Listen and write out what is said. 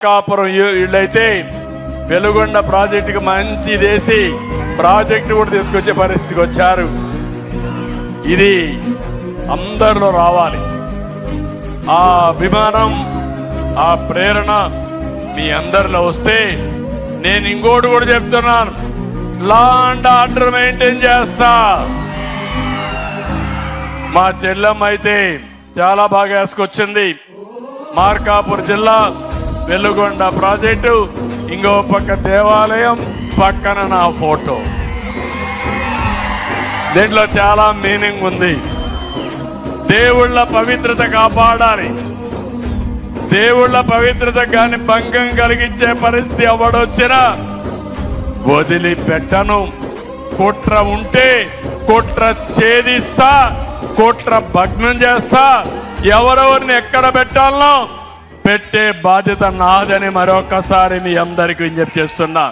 కాపురం వీళ్ళైతే వెలుగొండ ప్రాజెక్టుకి మంచి దేశీ ప్రాజెక్టు కూడా తీసుకొచ్చే పరిస్థితికి వచ్చారు. ఇది అందరిలో రావాలి. ఆ అభిమానం, ఆ ప్రేరణ మీ అందరిలో వస్తే నేను ఇంకోటి కూడా చెప్తున్నాను, లా అండ్ ఆర్డర్ మెయింటైన్ చేస్తా. మా చెల్లెమ్మ అయితే చాలా బాగా వేసుకొచ్చింది. మార్కాపురం జిల్లా వెలుగొండ ప్రాజెక్టు, ఇంకో పక్క దేవాలయం, పక్కన నా ఫోటో. దీంట్లో చాలా మీనింగ్ ఉంది. దేవుళ్ళ పవిత్రత కాపాడాలి. దేవుళ్ళ పవిత్రత కానీ భంగం కలిగించే పరిస్థితి ఎవడొచ్చినా వదిలిపెట్టను. కుట్ర ఉంటే కుట్ర ఛేదిస్తా, కుట్ర భగ్నం చేస్తా. ఎవరెవరిని ఎక్కడ పెట్టాలనో పెట్టే బాధ్యత నాదని మరొకసారి మీ అందరికీ విజ్ఞప్తి చేస్తున్నా.